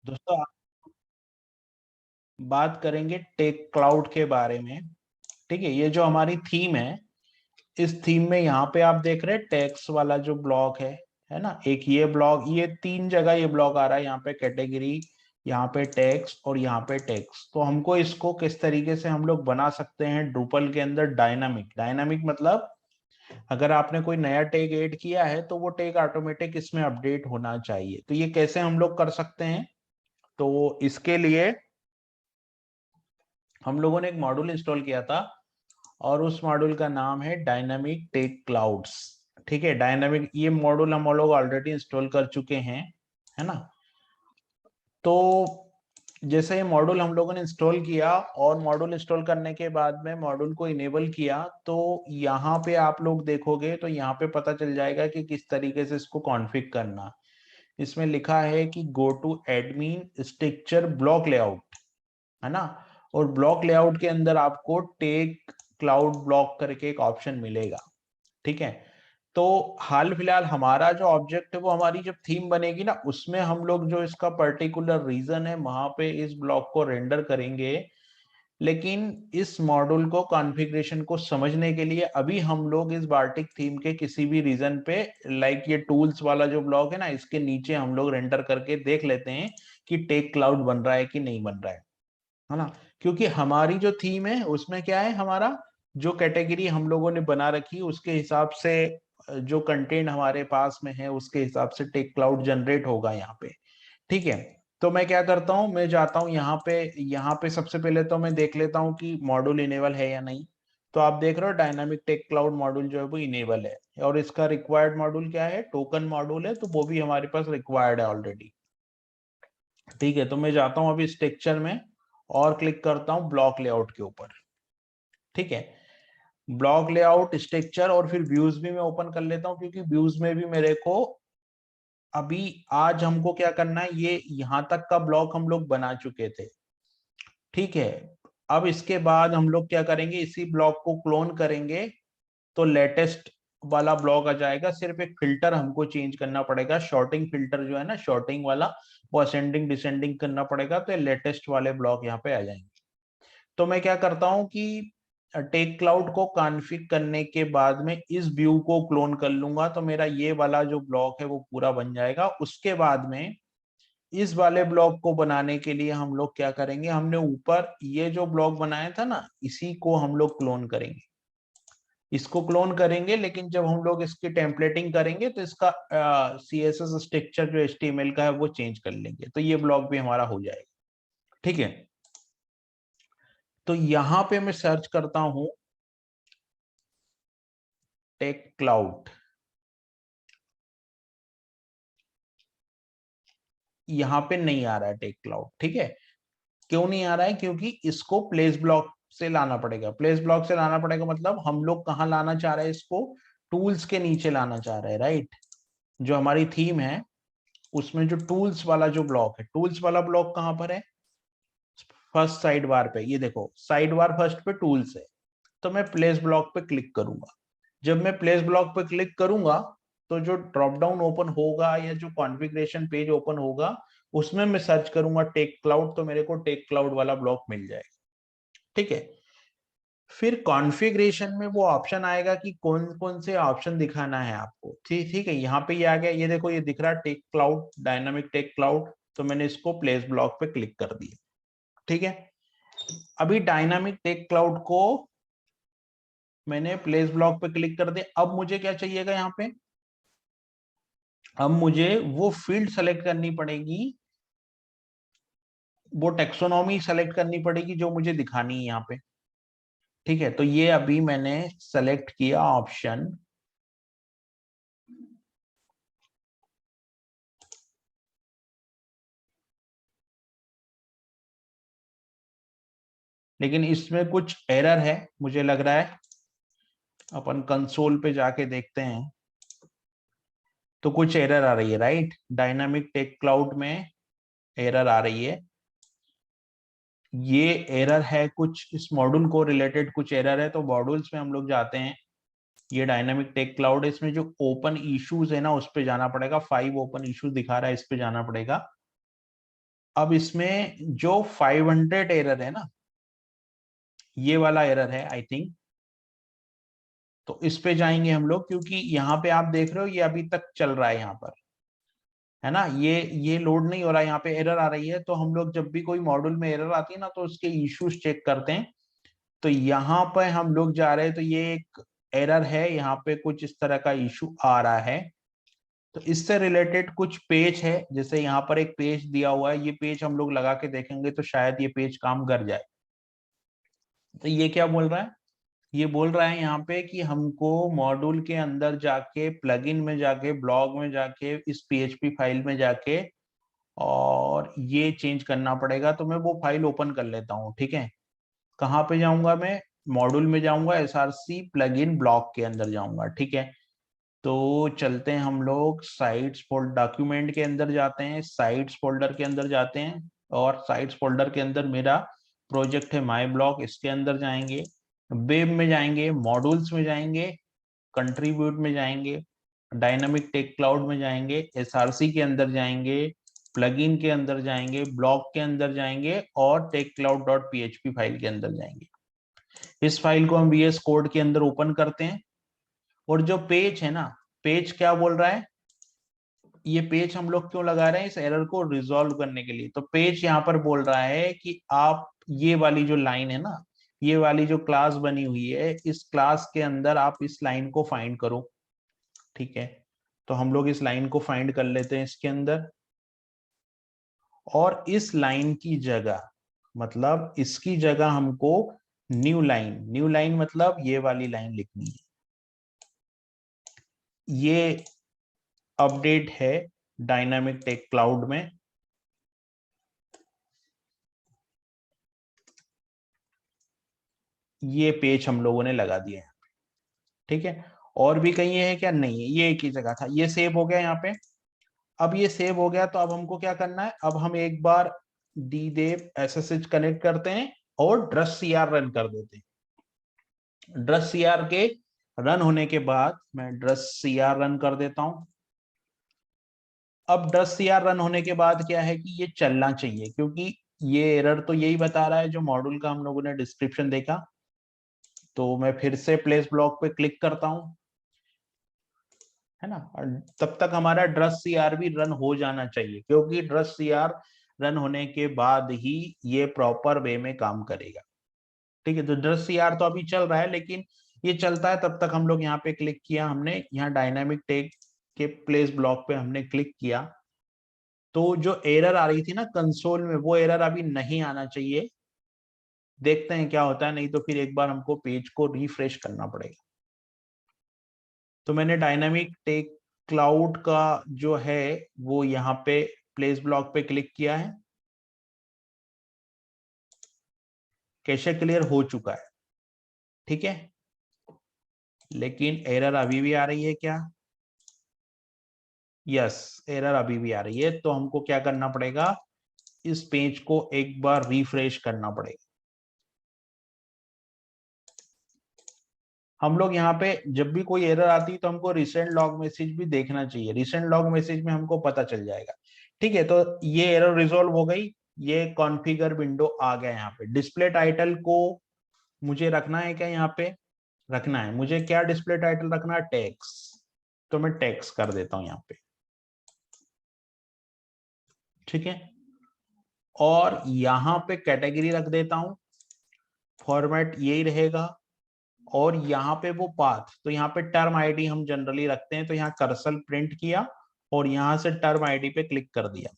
दोस्तों आज बात करेंगे टेक क्लाउड के बारे में। ठीक है, ये जो हमारी थीम है, इस थीम में यहाँ पे आप देख रहे हैं टैक्स वाला जो ब्लॉक है ना। एक ये ब्लॉक, ये तीन जगह ये ब्लॉक आ रहा है, यहाँ पे कैटेगरी, यहाँ पे टैक्स और यहाँ पे टैक्स। तो हमको इसको किस तरीके से हम लोग बना सकते हैं ड्रूपल के अंदर डायनामिक। डायनामिक मतलब अगर आपने कोई नया टैग ऐड किया है तो वो टैग ऑटोमेटिक इसमें अपडेट होना चाहिए। तो ये कैसे हम लोग कर सकते हैं? तो इसके लिए हम लोगों ने एक मॉड्यूल इंस्टॉल किया था और उस मॉड्यूल का नाम है डायनामिक टेक क्लाउड्स। ठीक है, डायनामिक ये मॉड्यूल हम लोग ऑलरेडी इंस्टॉल कर चुके हैं, है ना। तो जैसे ये मॉड्यूल हम लोगों ने इंस्टॉल किया और मॉड्यूल इंस्टॉल करने के बाद में मॉड्यूल को इनेबल किया, तो यहाँ पे आप लोग देखोगे तो यहाँ पे पता चल जाएगा कि किस तरीके से इसको कॉन्फ़िग करना। इसमें लिखा है कि go to admin structure block layout, है ना। और ब्लॉक लेआउट के अंदर आपको टेक क्लाउड ब्लॉक करके एक ऑप्शन मिलेगा। ठीक है, तो हाल फिलहाल हमारा जो ऑब्जेक्ट है वो हमारी जब थीम बनेगी ना, उसमें हम लोग जो इसका पर्टिकुलर रीजन है वहां पे इस ब्लॉक को रेंडर करेंगे। लेकिन इस मॉड्यूल को कॉन्फ़िगरेशन को समझने के लिए अभी हम लोग इस बार्टिक थीम के किसी भी रीजन पे, लाइक ये टूल्स वाला जो ब्लॉक है ना, इसके नीचे हम लोग रेंडर करके देख लेते हैं कि टेक क्लाउड बन रहा है कि नहीं बन रहा है ना। क्योंकि हमारी जो थीम है उसमें क्या है, हमारा जो कैटेगरी हम लोगों ने बना रखी है उसके हिसाब से जो कंटेंट हमारे पास में है उसके हिसाब से टेक क्लाउड जनरेट होगा यहाँ पे। ठीक है, तो मैं क्या करता हूँ, मैं जाता हूँ यहाँ पे सबसे पहले तो मैं देख लेता हूँ कि मॉड्यूल इनेबल है या नहीं। तो आप देख रहे हो डायनामिक टेक क्लाउड मॉड्यूल जो है वो इनेबल है, और इसका रिक्वायर्ड मॉड्यूल क्या है, टोकन मॉड्यूल है, तो वो भी हमारे पास रिक्वायर्ड है ऑलरेडी। ठीक है, तो मैं जाता हूँ अभी स्ट्रक्चर में और क्लिक करता हूँ ब्लॉक लेआउट के ऊपर। ठीक है, ब्लॉक लेआउट स्ट्रक्चर और फिर व्यूज भी मैं ओपन कर लेता हूँ, क्योंकि व्यूज में भी मेरे को अभी आज हमको क्या करना है, ये यहां तक का ब्लॉक हम लोग बना चुके थे। ठीक है, अब इसके बाद हम लोग क्या करेंगे, इसी ब्लॉक को क्लोन करेंगे तो लेटेस्ट वाला ब्लॉक आ जाएगा। सिर्फ एक फिल्टर हमको चेंज करना पड़ेगा, शॉर्टिंग फिल्टर जो है ना, शॉर्टिंग वाला, वो असेंडिंग डिसेंडिंग करना पड़ेगा, तो लेटेस्ट वाले ब्लॉक यहाँ पे आ जाएंगे। तो मैं क्या करता हूँ कि टेक क्लाउड को कॉन्फ़िग करने के बाद में इस व्यू को क्लोन कर लूंगा, तो मेरा ये वाला जो ब्लॉक है वो पूरा बन जाएगा। उसके बाद में इस वाले ब्लॉक को बनाने के लिए हम लोग क्या करेंगे, हमने ऊपर ये जो ब्लॉक बनाया था ना, इसी को हम लोग क्लोन करेंगे। इसको क्लोन करेंगे, लेकिन जब हम लोग इसकी टेम्पलेटिंग करेंगे तो इसका CSS स्ट्रक्चर जो HTML का है वो चेंज कर लेंगे, तो ये ब्लॉक भी हमारा हो जाएगा। ठीक है, तो यहां पे मैं सर्च करता हूं टेक क्लाउड। यहाँ पे नहीं आ रहा है टेक क्लाउड। ठीक है, क्यों नहीं आ रहा है? क्योंकि इसको प्लेस ब्लॉक से लाना पड़ेगा। प्लेस ब्लॉक से लाना पड़ेगा मतलब हम लोग कहाँ लाना चाह रहे हैं इसको, टूल्स के नीचे लाना चाह रहे हैं, राइट। जो हमारी थीम है उसमें जो टूल्स वाला जो ब्लॉक है, टूल्स वाला ब्लॉक कहाँ पर है, फर्स्ट साइड बार पे। ये देखो साइड बार फर्स्ट पे टूल्स है, तो मैं प्लेस ब्लॉक पे क्लिक करूंगा। जब मैं प्लेस ब्लॉक पे क्लिक करूंगा तो जो ड्रॉप डाउन ओपन होगा या जो कॉन्फ़िगरेशन पेज ओपन होगा उसमें मैं सर्च करूंगा टेक क्लाउड, तो मेरे को टेक क्लाउड वाला ब्लॉक मिल जाएगा। ठीक है, फिर कॉन्फ़िगरेशन में वो ऑप्शन आएगा कि कौन कौन से ऑप्शन दिखाना है आपको। ठीक ठीक है, यहाँ पे ये आ गया, ये देखो ये दिख रहा है tech cloud, dynamic tech cloud. तो मैंने इसको प्लेस ब्लॉक पे क्लिक कर दिया। ठीक है, अभी डायनामिक टेक क्लाउड को मैंने प्लेस ब्लॉक पे क्लिक कर दिया। अब मुझे क्या चाहिएगा यहाँ पे, अब मुझे वो फील्ड सेलेक्ट करनी पड़ेगी, वो टेक्सोनॉमी सेलेक्ट करनी पड़ेगी जो मुझे दिखानी है यहाँ पे। ठीक है, तो ये अभी मैंने सेलेक्ट किया ऑप्शन, लेकिन इसमें कुछ एरर है मुझे लग रहा है। अपन कंसोल पे जाके देखते हैं, तो कुछ एरर आ रही है, राइट। डायनामिक टेक क्लाउड में एरर आ रही है। ये एरर है कुछ इस मॉड्यूल को रिलेटेड, कुछ एरर है। तो मॉड्यूल्स में हम लोग जाते हैं, ये डायनामिक टेक क्लाउड है, इसमें जो ओपन इश्यूज है ना उस पे जाना पड़ेगा। 5 ओपन इश्यूज दिखा रहा है, इस पे जाना पड़ेगा। अब इसमें जो 500 एरर है ना, ये वाला एरर है आई थिंक, तो इस पे जाएंगे हम लोग, क्योंकि यहाँ पे आप देख रहे हो ये अभी तक चल रहा है यहाँ पर, है ना, ये लोड नहीं हो रहा है, यहाँ पे एरर आ रही है। तो हम लोग जब भी कोई मॉड्यूल में एरर आती है ना, तो उसके इश्यूज चेक करते हैं। तो यहाँ पे हम लोग जा रहे हैं, तो ये एक एरर है, यहाँ पे कुछ इस तरह का इशू आ रहा है। तो इससे रिलेटेड कुछ पेज है, जैसे यहाँ पर एक पेज दिया हुआ है, ये पेज हम लोग लगा के देखेंगे तो शायद ये पेज काम कर जाए। तो ये क्या बोल रहा है, ये बोल रहा है यहाँ पे कि हमको मॉड्यूल के अंदर जाके, प्लगइन में जाके, ब्लॉग में जाके, इस पीएचपी फाइल में जाके और ये चेंज करना पड़ेगा। तो मैं वो फाइल ओपन कर लेता हूँ, ठीक है। कहाँ पे जाऊंगा मैं, मॉड्यूल में जाऊंगा, एसआरसी प्लगइन ब्लॉक के अंदर जाऊंगा, ठीक है। तो चलते हैं हम लोग साइट्स फोल्डर, डॉक्यूमेंट के अंदर जाते हैं, साइट्स फोल्डर के अंदर जाते हैं, और साइट्स फोल्डर के अंदर मेरा प्रोजेक्ट है माई ब्लॉक, इसके अंदर जाएंगे, वेब में जाएंगे, मॉड्यूल्स में जाएंगे, कंट्रीब्यूट में जाएंगे, डायनामिक टेक क्लाउड में जाएंगे, एसआरसी के अंदर जाएंगे, प्लगइन के अंदर जाएंगे, ब्लॉक के अंदर जाएंगे, और tech cloud dot PHP file के अंदर जाएंगे। इस फाइल को हम वीएस कोड के अंदर ओपन करते हैं, और जो पेज है ना, पेज क्या बोल रहा है, ये पेज हम लोग क्यों लगा रहे हैं, इस एरर को रिजॉल्व करने के लिए। तो पेज यहाँ पर बोल रहा है कि आप ये वाली जो लाइन है ना, ये वाली जो क्लास बनी हुई है, इस क्लास के अंदर आप इस लाइन को फाइंड करो, ठीक है। तो हम लोग इस लाइन को फाइंड कर लेते हैं इसके अंदर, और इस लाइन की जगह, मतलब इसकी जगह हमको न्यू लाइन मतलब ये वाली लाइन लिखनी है। ये अपडेट है डायनामिक टेक क्लाउड में, ये पेज हम लोगों ने लगा दिया है, ठीक है। और भी कहीं है क्या, नहीं है, ये एक ही जगह था। ये सेव हो गया यहाँ पे। अब ये सेव हो गया, तो अब हमको क्या करना है, अब हम एक बार ddev ssh कनेक्ट करते हैं और drus cr रन कर देते हैं। drus cr के रन होने के बाद मैं drus cr रन कर देता हूं। अब drus cr रन होने के बाद क्या है कि ये चलना चाहिए, क्योंकि ये एरर तो यही बता रहा है जो मॉड्यूल का हम लोगों ने डिस्क्रिप्शन देखा। तो मैं फिर से प्लेस ब्लॉक पे क्लिक करता हूं, है ना, और तब तक हमारा ड्रस सीआर भी रन हो जाना चाहिए, क्योंकि ड्रस सीआर रन होने के बाद ही ये प्रॉपर वे में काम करेगा, ठीक है। तो ड्रस सीआर तो अभी चल रहा है, लेकिन ये चलता है तब तक हम लोग यहाँ पे क्लिक किया, हमने यहाँ डायनामिक टेग के प्लेस ब्लॉक पे हमने क्लिक किया। तो जो एरर आ रही थी ना कंसोल में, वो एरर अभी नहीं आना चाहिए। देखते हैं क्या होता है, नहीं तो फिर एक बार हमको पेज को रिफ्रेश करना पड़ेगा। तो मैंने डायनामिक टेक क्लाउड का जो है वो यहाँ पे प्लेस ब्लॉक पे क्लिक किया है, कैशे क्लियर हो चुका है, ठीक है। लेकिन एरर अभी भी आ रही है क्या, यस, एरर अभी भी आ रही है। तो हमको क्या करना पड़ेगा, इस पेज को एक बार रिफ्रेश करना पड़ेगा। हम लोग यहाँ पे जब भी कोई एरर आती है तो हमको रिसेंट लॉग मैसेज भी देखना चाहिए, रिसेंट लॉग मैसेज में हमको पता चल जाएगा, ठीक है। तो ये एरर रिजॉल्व हो गई, ये कॉन्फ़िगर विंडो आ गया। यहाँ पे डिस्प्ले टाइटल को मुझे रखना है क्या, यहाँ पे रखना है मुझे, क्या डिस्प्ले टाइटल रखना है, टैक्स। तो मैं टैक्स कर देता हूं यहाँ पे, ठीक है। और यहाँ पे कैटेगरी रख देता हूं, फॉर्मेट यही रहेगा। और यहाँ पे वो पाथ, तो यहाँ पे टर्म आईडी हम जनरली रखते हैं, तो यहाँ कर्सर प्रिंट किया और यहाँ से टर्म आईडी पे क्लिक कर दिया।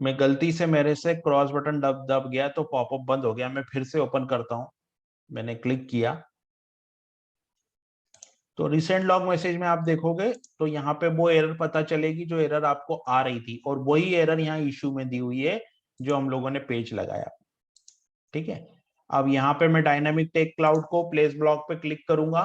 मैं गलती से, मेरे से क्रॉस बटन दब दब गया तो पॉपअप बंद हो गया, मैं फिर से ओपन करता हूं। मैंने क्लिक किया, तो रिसेंट लॉग मैसेज में आप देखोगे तो यहाँ पे वो एरर पता चलेगी जो एरर आपको आ रही थी, और वही एरर यहाँ इश्यू में दी हुई है जो हम लोगों ने पेज लगाया, ठीक है। अब यहाँ पे मैं डायनामिक टेक क्लाउड को प्लेस ब्लॉक पे क्लिक करूंगा,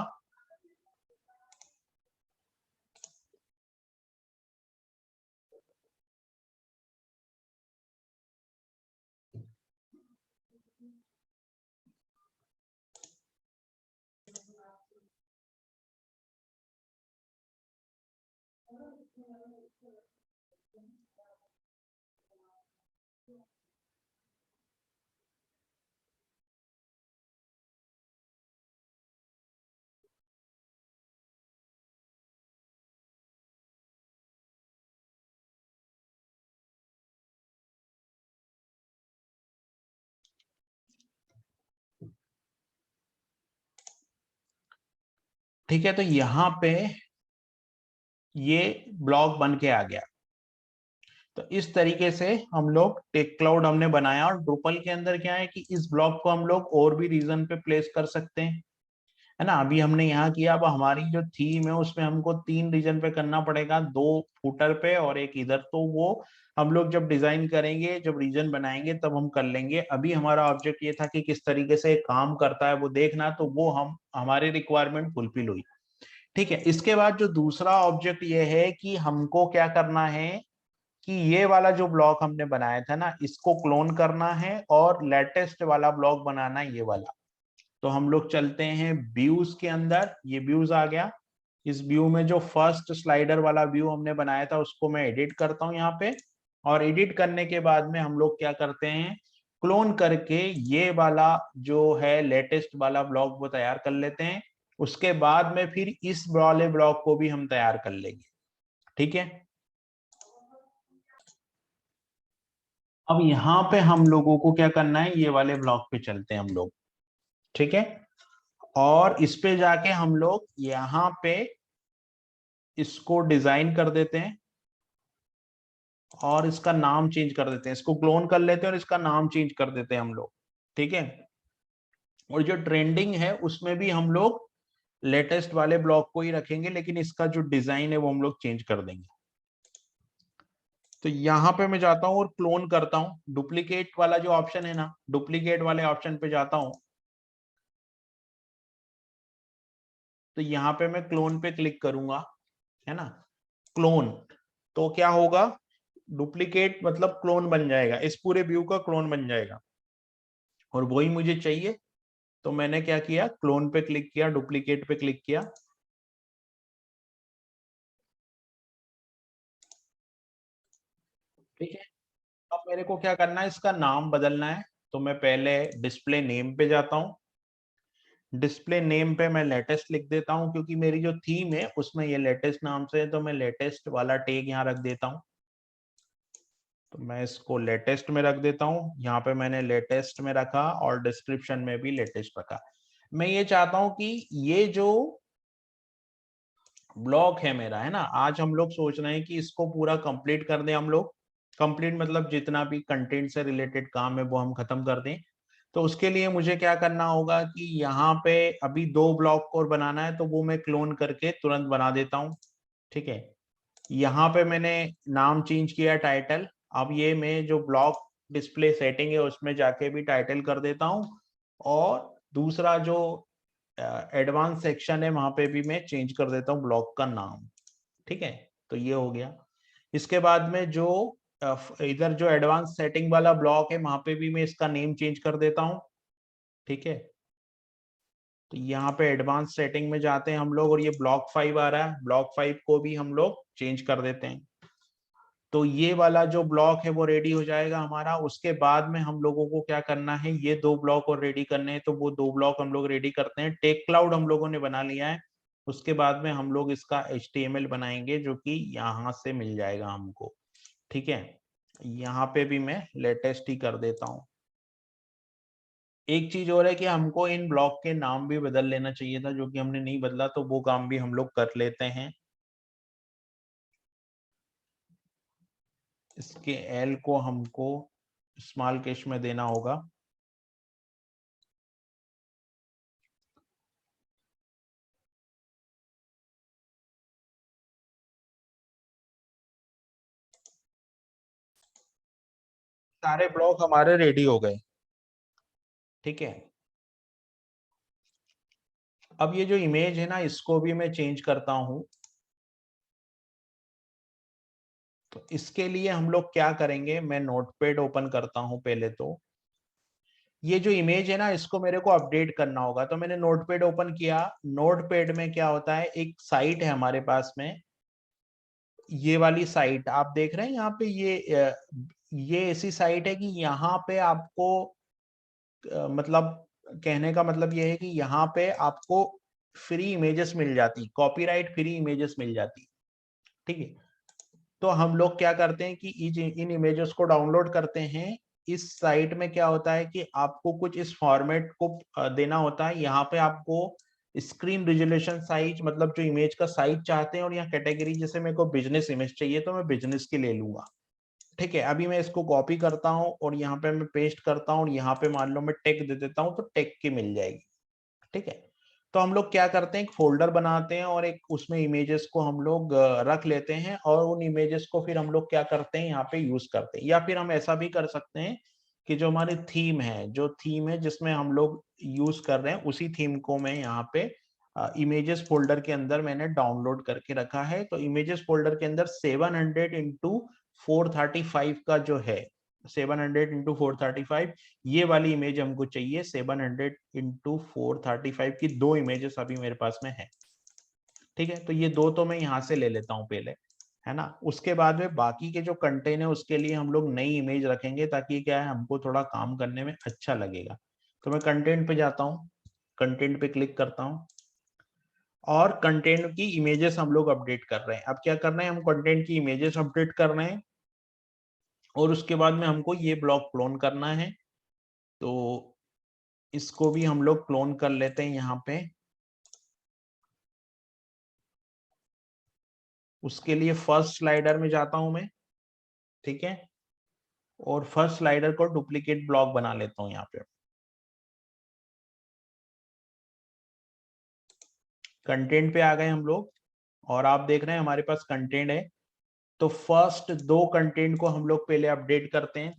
ठीक है, तो यहाँ पे ये ब्लॉक बन के आ गया। तो इस तरीके से हम लोग टेक क्लाउड हमने बनाया, और ड्रुपल के अंदर क्या है कि इस ब्लॉक को हम लोग और भी रीजन पे प्लेस कर सकते हैं, है ना। अभी हमने यहाँ किया, अब हमारी जो थीम है उसमें हमको 3 रीजन पे करना पड़ेगा, 2 फुटर पे और एक इधर। तो वो हम लोग जब डिजाइन करेंगे, जब रीजन बनाएंगे तब हम कर लेंगे। अभी हमारा ऑब्जेक्ट ये था कि किस तरीके से काम करता है वो देखना, तो वो हम हमारी रिक्वायरमेंट फुलफिल हुई। ठीक है, इसके बाद जो दूसरा ऑब्जेक्ट ये है कि हमको क्या करना है कि ये वाला जो ब्लॉक हमने बनाया था ना, इसको क्लोन करना है और लेटेस्ट वाला ब्लॉक बनाना है, ये वाला। तो हम लोग चलते हैं व्यूज के अंदर, ये व्यूज आ गया। इस व्यू में जो फर्स्ट स्लाइडर वाला व्यू हमने बनाया था उसको मैं एडिट करता हूं यहाँ पे, और एडिट करने के बाद में हम लोग क्या करते हैं, क्लोन करके ये वाला जो है लेटेस्ट वाला ब्लॉक वो तैयार कर लेते हैं। उसके बाद में फिर इस वाले ब्लॉक को भी हम तैयार कर लेंगे। ठीक है, अब यहाँ पे हम लोगों को क्या करना है, ये वाले ब्लॉक पे चलते हैं हम लोग। ठीक है, और इस पे जाके हम लोग यहाँ पे इसको डिजाइन कर देते हैं और इसका नाम चेंज कर देते हैं। इसको क्लोन कर लेते हैं और इसका नाम चेंज कर देते हैं हम लोग। ठीक है, और जो ट्रेंडिंग है उसमें भी हम लोग लेटेस्ट वाले ब्लॉक को ही रखेंगे, लेकिन इसका जो डिजाइन है वो हम लोग चेंज कर देंगे। तो यहाँ पे मैं जाता हूँ और क्लोन करता हूँ, डुप्लीकेट वाला जो ऑप्शन है ना, डुप्लीकेट वाले ऑप्शन पे जाता हूँ। तो यहाँ पे मैं क्लोन पे क्लिक करूंगा, है ना, क्लोन। तो क्या होगा, डुप्लीकेट मतलब क्लोन बन जाएगा, इस पूरे व्यू का क्लोन बन जाएगा, और वही मुझे चाहिए। तो मैंने क्या किया, क्लोन पे क्लिक किया, डुप्लीकेट पे क्लिक किया। ठीक है, अब मेरे को क्या करना है, इसका नाम बदलना है। तो मैं पहले डिस्प्ले नेम पे जाता हूँ। डिस्प्ले नेम पे मैं लेटेस्ट लिख देता हूँ, क्योंकि मेरी जो थीम है उसमें ये लेटेस्ट नाम से है, तो मैं लेटेस्ट वाला टैग यहाँ रख देता हूँ। तो मैं इसको लेटेस्ट में रख देता हूँ, यहाँ पे मैंने लेटेस्ट में रखा और डिस्क्रिप्शन में भी लेटेस्ट रखा। मैं ये चाहता हूँ कि ये जो ब्लॉक है मेरा, है ना, आज हम लोग सोच रहे हैं कि इसको पूरा कंप्लीट कर दें हम लोग। कंप्लीट मतलब जितना भी कंटेंट से रिलेटेड काम है वो हम खत्म कर दें। तो उसके लिए मुझे क्या करना होगा कि यहाँ पे अभी 2 ब्लॉक और बनाना है, तो वो मैं क्लोन करके तुरंत बना देता हूँ। ठीक है, यहाँ पे मैंने नाम चेंज किया टाइटल। अब ये मैं जो ब्लॉक डिस्प्ले सेटिंग है उसमें जाके भी टाइटल कर देता हूँ, और दूसरा जो एडवांस सेक्शन है वहां पे भी मैं चेंज कर देता हूँ ब्लॉक का नाम। ठीक है, तो ये हो गया। इसके बाद में जो इधर जो एडवांस सेटिंग वाला ब्लॉक है वहां पे भी मैं इसका नेम चेंज कर देता हूँ। ठीक है, तो यहाँ पे एडवांस सेटिंग में जाते हैं हम लोग, और ये ब्लॉक 5 आ रहा है, ब्लॉक 5 को भी हम लोग चेंज कर देते हैं। तो ये वाला जो ब्लॉक है वो रेडी हो जाएगा हमारा। उसके बाद में हम लोगों को क्या करना है, ये 2 ब्लॉक और रेडी करने हैं, तो वो 2 ब्लॉक हम लोग रेडी करते हैं। टेक क्लाउड हम लोगों ने बना लिया है। उसके बाद में हम लोग इसका HTML बनाएंगे, जो कि यहाँ से मिल जाएगा हमको। ठीक है, यहाँ पे भी मैं लेटेस्ट ही कर देता हूँ। एक चीज और है कि हमको इन ब्लॉक के नाम भी बदल लेना चाहिए था, जो कि हमने नहीं बदला, तो वो काम भी हम लोग कर लेते हैं। इसके एल को हमको स्मॉल केस में देना होगा। सारे ब्लॉक हमारे रेडी हो गए। ठीक है, अब ये जो इमेज है ना, इसको भी मैं चेंज करता हूं। तो इसके लिए हम लोग क्या करेंगे, मैं नोटपैड ओपन करता हूं पहले। तो ये जो इमेज है ना, इसको मेरे को अपडेट करना होगा। तो मैंने नोटपैड ओपन किया। नोटपैड में क्या होता है, एक साइट है हमारे पास में, ये वाली साइट आप देख रहे हैं यहाँ पे। ये ऐसी साइट है कि यहाँ पे आपको मतलब कहने का मतलब ये है कि यहाँ पे आपको फ्री इमेजेस मिल जाती, कॉपीराइट फ्री इमेजेस मिल जाती। ठीक है, तो हम लोग क्या करते हैं कि इन इमेजेस को डाउनलोड करते हैं। इस साइट में क्या होता है कि आपको कुछ इस फॉर्मेट को देना होता है। यहाँ पे आपको स्क्रीन रिजोल्यूशन साइज मतलब जो इमेज का साइज चाहते हैं, और यहाँ कैटेगरी जैसे मेरे को बिजनेस इमेज चाहिए तो मैं बिजनेस की ले लूंगा। ठीक है, अभी मैं इसको कॉपी करता हूँ और यहाँ पे मैं पेस्ट करता हूँ, और यहाँ पे मान लो मैं टेक दे देता हूँ तो टेक की मिल जाएगी। ठीक है, तो हम लोग क्या करते हैं, एक फोल्डर बनाते हैं और एक उसमें इमेजेस को हम लोग रख लेते हैं, और उन इमेजेस को फिर हम लोग क्या करते हैं यहाँ पे यूज करते हैं। या फिर हम ऐसा भी कर सकते हैं कि जो हमारी थीम है, जो थीम है जिसमें हम लोग यूज कर रहे हैं, उसी थीम को मैं यहाँ पे इमेजेस फोल्डर के अंदर मैंने डाउनलोड करके रखा है। तो इमेजेस फोल्डर के अंदर 700 इंटू 435 का जो है, 700 इंटू 435, ये वाली इमेज हमको चाहिए। 700 इंटू 435 की दो इमेजेस अभी मेरे पास में है। ठीक है, तो ये दो तो मैं यहाँ से ले लेता हूँ पहले, है ना। उसके बाद में बाकी के जो कंटेंट है उसके लिए हम लोग नई इमेज रखेंगे, ताकि क्या है, हमको थोड़ा काम करने में अच्छा लगेगा। तो मैं कंटेंट पे जाता हूँ, कंटेंट पे क्लिक करता हूँ, और कंटेंट की इमेजेस हम लोग अपडेट कर रहे हैं। अब क्या करना है, हम कंटेंट की इमेजेस अपडेट कर रहे हैं, और उसके बाद में हमको ये ब्लॉक क्लोन करना है। तो इसको भी हम लोग क्लोन कर लेते हैं यहाँ पे। उसके लिए फर्स्ट स्लाइडर में जाता हूं मैं, ठीक है, और फर्स्ट स्लाइडर को डुप्लीकेट ब्लॉक बना लेता हूं यहाँ पे। कंटेंट पे आ गए हम लोग, और आप देख रहे हैं हमारे पास कंटेंट है। तो फर्स्ट दो कंटेंट को हम लोग पहले अपडेट करते हैं।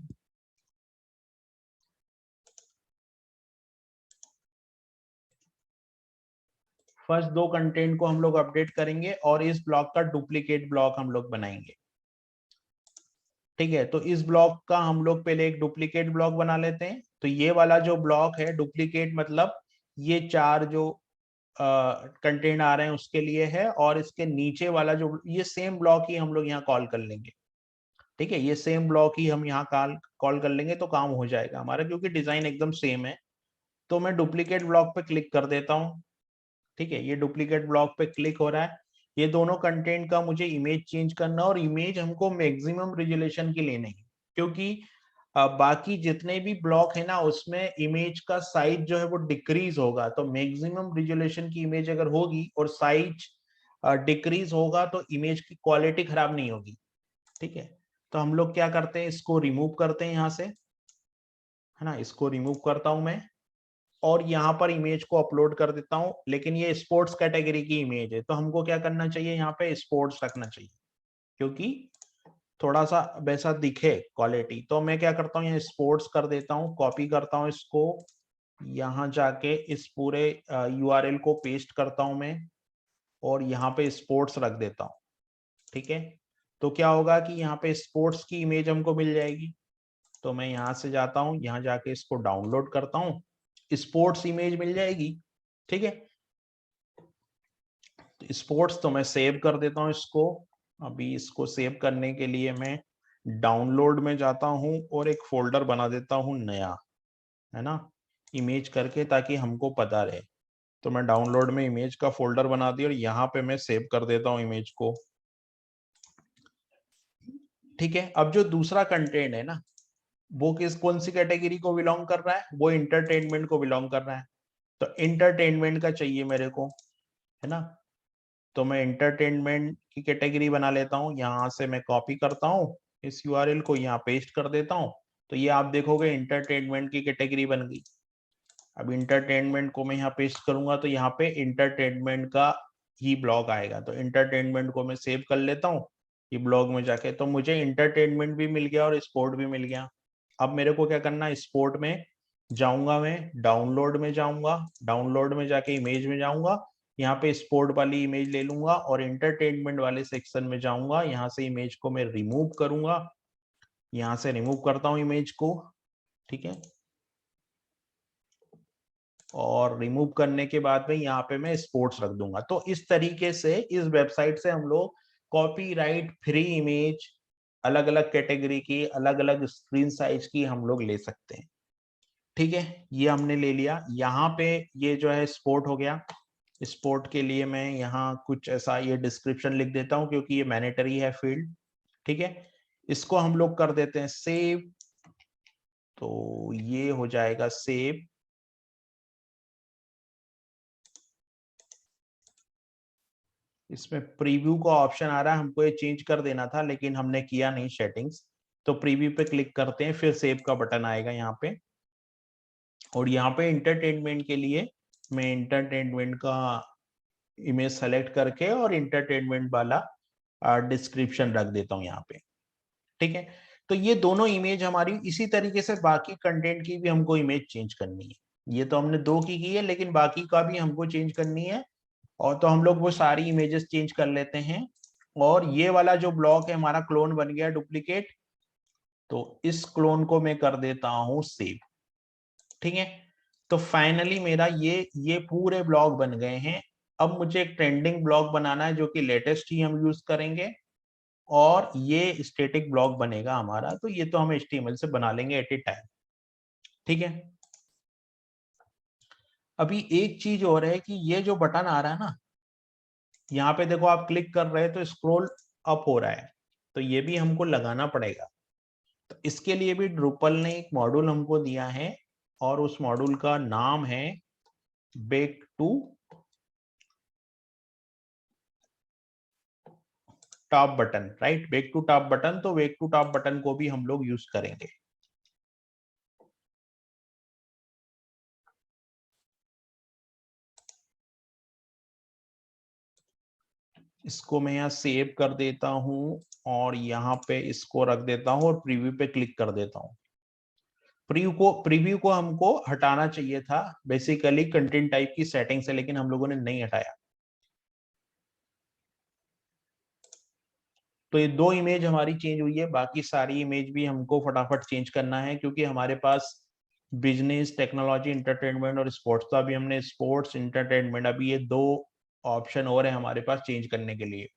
फर्स्ट दो कंटेंट को हम लोग अपडेट करेंगे, और इस ब्लॉक का डुप्लीकेट ब्लॉक हम लोग बनाएंगे। ठीक है, तो इस ब्लॉक का हम लोग पहले एक डुप्लीकेट ब्लॉक बना लेते हैं। तो ये वाला जो ब्लॉक है डुप्लीकेट मतलब ये चार जो कंटेंट आ रहे हैं उसके लिए है, और इसके नीचे वाला जो ये सेम ब्लॉक ही हम लोग यहाँ कॉल कर लेंगे। ठीक है, ये सेम ब्लॉक ही हम यहाँ कॉल कॉल कर लेंगे तो काम हो जाएगा हमारा, क्योंकि डिजाइन एकदम सेम है। तो मैं डुप्लीकेट ब्लॉक पे क्लिक कर देता हूँ। ठीक है, ये डुप्लीकेट ब्लॉक पे क्लिक हो रहा है। ये दोनों कंटेंट का मुझे इमेज चेंज करना, और इमेज हमको मैक्सिमम रिजोल्यूशन की लेनी है, क्योंकि बाकी जितने भी ब्लॉक है ना उसमें इमेज का साइज जो है वो डिक्रीज होगा। तो मैक्सिमम रिजोल्यूशन की इमेज अगर होगी और साइज डिक्रीज होगा तो इमेज की क्वालिटी खराब नहीं होगी। ठीक है, तो हम लोग क्या करते हैं, इसको रिमूव करते हैं यहाँ से, है ना। इसको रिमूव करता हूं मैं, और यहाँ पर इमेज को अपलोड कर देता हूँ। लेकिन ये स्पोर्ट्स कैटेगरी की इमेज है, तो हमको क्या करना चाहिए, यहाँ पे स्पोर्ट्स रखना चाहिए, क्योंकि थोड़ा सा वैसा दिखे क्वालिटी। तो मैं क्या करता हूँ, यहाँ स्पोर्ट्स कर देता हूँ, कॉपी करता हूँ इसको, यहाँ जाके इस पूरे यूआरएल को पेस्ट करता हूँ मैं, और यहाँ पे स्पोर्ट्स रख देता हूँ। ठीक है, तो क्या होगा कि यहाँ पे स्पोर्ट्स की इमेज हमको मिल जाएगी। तो मैं यहाँ से जाता हूँ, यहाँ जाके इसको डाउनलोड करता हूँ, स्पोर्ट्स इमेज मिल जाएगी। ठीक है, स्पोर्ट्स तो मैं सेव कर देता हूँ इसको। अभी इसको सेव करने के लिए मैं डाउनलोड में जाता हूँ और एक फोल्डर बना देता हूँ नया, है ना, इमेज करके, ताकि हमको पता रहे। तो मैं डाउनलोड में इमेज का फोल्डर बना दिया, और यहाँ पे मैं सेव कर देता हूँ इमेज को। ठीक है, अब जो दूसरा कंटेंट है ना, वो कौन सी कैटेगरी को बिलोंग कर रहा है, वो इंटरटेनमेंट को बिलोंग कर रहा है। तो इंटरटेनमेंट का चाहिए मेरे को, है ना। तो मैं इंटरटेनमेंट की कैटेगरी बना लेता हूँ, यहाँ से मैं कॉपी करता हूँ इस यूआरएल को, यहाँ पेस्ट कर देता हूँ। तो ये आप देखोगे इंटरटेनमेंट की कैटेगरी बन गई। अब इंटरटेनमेंट को मैं यहाँ पेस्ट करूंगा तो यहाँ पे इंटरटेनमेंट का ही ब्लॉग आएगा। तो इंटरटेनमेंट को मैं सेव कर लेता हूँ ये ब्लॉग में जाके। तो मुझे इंटरटेनमेंट भी मिल गया और स्पोर्ट भी मिल गया। अब मेरे को क्या करना है, स्पोर्ट में जाऊंगा, मैं डाउनलोड में जाऊंगा, डाउनलोड में जाके इमेज में जाऊंगा, यहाँ पे स्पोर्ट वाली इमेज ले लूंगा, और इंटरटेनमेंट वाले सेक्शन में जाऊंगा, यहाँ से इमेज को मैं रिमूव करूंगा, यहाँ से रिमूव करता हूँ इमेज को। ठीक है, और रिमूव करने के बाद में यहाँ पे मैं स्पोर्ट्स रख दूंगा। तो इस तरीके से इस वेबसाइट से हम लोग कॉपीराइट फ्री इमेज अलग अलग कैटेगरी की, अलग अलग स्क्रीन साइज की हम लोग ले सकते हैं। ठीक है, ये हमने ले लिया। यहाँ पे ये जो है स्पोर्ट हो गया। स्पोर्ट के लिए मैं यहाँ कुछ ऐसा ये डिस्क्रिप्शन लिख देता हूँ, क्योंकि ये मैंडेटरी है फील्ड। ठीक है, इसको हम लोग कर देते हैं सेव। तो ये हो जाएगा सेव। इसमें प्रीव्यू का ऑप्शन आ रहा है, हमको ये चेंज कर देना था लेकिन हमने किया नहीं सेटिंग्स। तो प्रीव्यू पे क्लिक करते हैं, फिर सेव का बटन आएगा यहाँ पे, और यहाँ पे इंटरटेनमेंट के लिए मैं इंटरटेनमेंट का इमेज सेलेक्ट करके और इंटरटेनमेंट वाला डिस्क्रिप्शन रख देता हूँ यहाँ पे। ठीक है, तो ये दोनों इमेज हमारी, इसी तरीके से बाकी कंटेंट की भी हमको इमेज चेंज करनी है। ये तो हमने 2 की है, लेकिन बाकी का भी हमको चेंज करनी है। और तो हम लोग वो सारी इमेजेस चेंज कर लेते हैं। और ये वाला जो ब्लॉक है हमारा क्लोन बन गया डुप्लीकेट, तो इस क्लोन को मैं कर देता हूं सेव। ठीक है, तो फाइनली मेरा ये पूरे ब्लॉक बन गए हैं। अब मुझे एक ट्रेंडिंग ब्लॉक बनाना है जो कि लेटेस्ट ही हम यूज करेंगे, और ये स्टैटिक ब्लॉक बनेगा हमारा। तो ये तो हम HTML से बना लेंगे एट ए टाइम। ठीक है, अभी एक चीज और है कि ये जो बटन आ रहा है ना, यहाँ पे देखो आप क्लिक कर रहे हैं तो स्क्रॉल अप हो रहा है, तो ये भी हमको लगाना पड़ेगा। तो इसके लिए भी ड्रुपल ने एक मॉड्यूल हमको दिया है, और उस मॉड्यूल का नाम है back to top button. Right, back to top button. तो बेक टू टॉप बटन को भी हम लोग यूज करेंगे। इसको मैं यहाँ सेव कर देता हूं, और यहाँ पे इसको रख देता हूं, और प्रीव्यू पे क्लिक कर देता हूं। प्रीव्यू को हमको हटाना चाहिए था बेसिकली कंटेंट टाइप की सेटिंग से, लेकिन हम लोगों ने नहीं हटाया। तो ये 2 इमेज हमारी चेंज हुई है, बाकी सारी इमेज भी हमको फटाफट चेंज करना है, क्योंकि हमारे पास बिजनेस, टेक्नोलॉजी, इंटरटेनमेंट और स्पोर्ट्स, तो अभी हमने स्पोर्ट्स, इंटरटेनमेंट, अभी ये 2 ऑप्शन और है हमारे पास चेंज करने के लिए।